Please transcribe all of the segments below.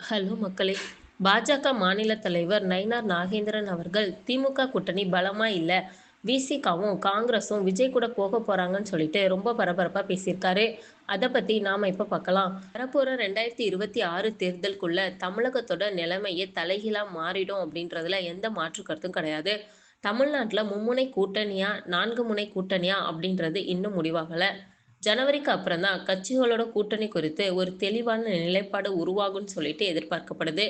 Hello மக்களே! பாஜக மாநில தலைவர் நயினார் நாகேந்திரன் அவர்கள் திமுக கூட்டணி பலமா இல்ல. விசிகாவும் காங்கிரஸும் விஜய் கூட போக போறாங்கன்னு சொல்லிட்டு ரொம்ப பரபரப்பா பேசியிருக்காரு. அத பத்தி நாம இப்ப பார்க்கலாம். வரப்போற 2026 தேர்தலுக்குள்ள தமிழகத்தோட நிலைமையே தலைகீழா மாறிடும் அப்படின்றதுல எந்த மாற்று கருத்தும் கிடையாது. தமிழ்நாட்டுல மும்முனை கூட்டணியா, 4 முனை கூட்டணியா அப்படின்றது இன்னும் முடிவாகல. ஜனவரிக்கு அப்புறம் தான் கட்சிகளோட கூட்டணி குறித்து ஒரு தெளிவான நிலைப்பாடு உருவாகும்னு சொல்லிட்டு எதிர்பார்க்கப்படுது.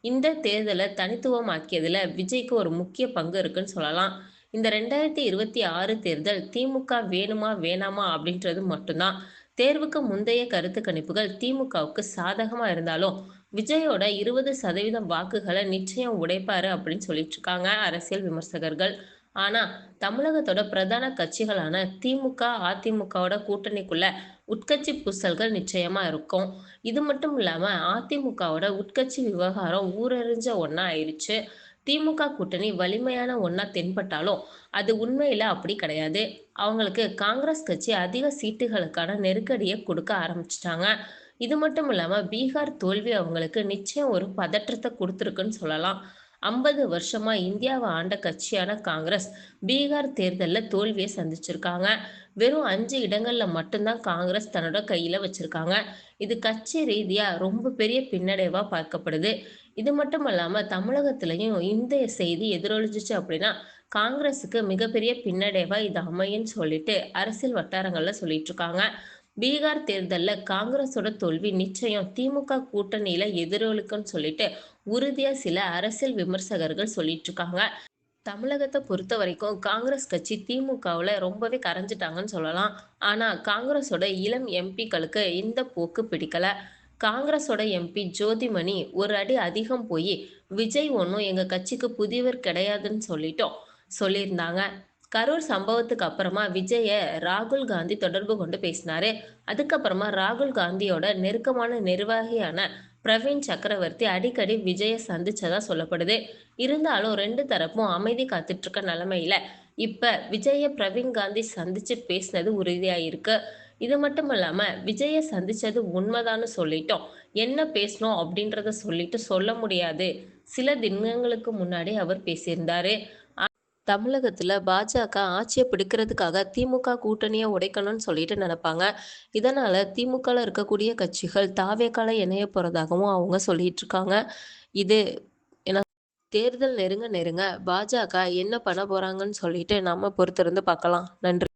இந்த தேர்தலை தனித்துவமாக்கியதுல விஜய்க்கு ஒரு முக்கிய பங்கு இருக்குன்னு சொல்லலாம். இந்த 2026 தேர்தல் திமுக வேணுமா வேணாமா அப்படின்றது மட்டும்தான். தேர்வுக்கு முந்தைய கருத்து கணிப்புகள் திமுகவுக்கு சாதகமா இருந்தாலும் விஜயோட 20% வாக்குகளை நிச்சயம் உடைப்பாரு அப்படின்னு சொல்லிட்டு இருக்காங்க அரசியல் விமர்சகர்கள். ஆனா தமிழகத்தோட பிரதான கட்சிகளான திமுக, அதிமுகவோட கூட்டணிக்குள்ள உட்கட்சி பூசல்கள் நிச்சயமா இருக்கும். இது மட்டும் இல்லாம அதிமுகவோட உட்கட்சி விவகாரம் ஊரறிஞ்ச ஒண்ணா ஆயிருச்சு. திமுக கூட்டணி வலிமையான ஒண்ணா தென்பட்டாலும் அது உண்மையில அப்படி கிடையாது. அவங்களுக்கு காங்கிரஸ் கட்சி அதிக சீட்டுகளுக்கான நெருக்கடியை கொடுக்க ஆரம்பிச்சிட்டாங்க. இது மட்டும் இல்லாம பீகார் தோல்வி அவங்களுக்கு நிச்சயம் ஒரு பதற்றத்தை கொடுத்துருக்குன்னு சொல்லலாம். 50 வருஷமா இந்தியாவை ஆண்ட கட்சியான காங்கிரஸ் பீகார் தேர்தலில் தோல்வியை சந்திச்சிருக்காங்க. வெறும் 5 இடங்கள்ல மட்டும்தான் காங்கிரஸ் தன்னோட கையில வச்சிருக்காங்க. இது கட்சி ரீதியா ரொம்ப பெரிய பின்னடைவா பார்க்கப்படுது. இது மட்டும் இல்லாம தமிழகத்திலையும் இந்த செய்தி எதிரொலிச்சிச்சு அப்படின்னா காங்கிரஸுக்கு மிகப்பெரிய பின்னடைவா இது அமையும்னு சொல்லிட்டு அரசியல் வட்டாரங்கள்ல சொல்லிட்டு இருக்காங்க. பீகார் தேர்தல்ல காங்கிரஸோட தோல்வி நிச்சயம் திமுக கூட்டணியில எதிரொலிக்கும்னு சொல்லிட்டு உறுதியா சில அரசியல் விமர்சகர்கள் சொல்லிட்டு இருக்காங்க. தமிழகத்தை பொறுத்த வரைக்கும் காங்கிரஸ் கட்சி திமுகவுல ரொம்பவே கரைஞ்சிட்டாங்கன்னு சொல்லலாம். ஆனா காங்கிரஸோட இளம் எம்பிக்களுக்கு இந்த போக்கு பிடிக்கல. காங்கிரஸோட எம்பி ஜோதிமணி ஒரு அடி அதிகம் போய் விஜய் ஒன்றும் எங்க கட்சிக்கு புதியவர் கிடையாதுன்னு சொல்லியிருந்தாங்க. கரூர் சம்பவத்துக்கு அப்புறமா விஜய ராகுல் காந்தி தொடர்பு கொண்டு பேசினாரு. அதுக்கப்புறமா ராகுல் காந்தியோட நெருக்கமான நிர்வாகியான பிரவீன் சக்கரவர்த்தி அடிக்கடி விஜய சந்திச்சதா சொல்லப்படுது. இருந்தாலும் ரெண்டு தரப்பும் அமைதி காத்துட்டு இருக்க நிலைமையில இப்ப விஜய பிரவீன் காந்தி சந்திச்சு பேசினது உறுதியாயிருக்கு. இது மட்டும் இல்லாம விஜய சந்திச்சது உண்மைதான்னு சொல்லிட்டோம். என்ன பேசணும் அப்படின்றத சொல்லிட்டு சொல்ல முடியாது. சில தினங்களுக்கு முன்னாடி அவர் பேசியிருந்தாரு. தமிழகத்துல பாஜக ஆட்சியை பிடிக்கிறதுக்காக திமுக கூட்டணியை உடைக்கணும்னு சொல்லிட்டு நினைப்பாங்க. இதனால திமுகல இருக்கக்கூடிய கட்சிகள் தாவேக்கால இணைய போறதாகவும் அவங்க சொல்லிட்டு இருக்காங்க. இது ஏன்னா தேர்தல் நெருங்க நெருங்க பாஜக என்ன பண்ண போறாங்கன்னு சொல்லிட்டு நாம பொறுத்திருந்து பார்க்கலாம். நன்றி.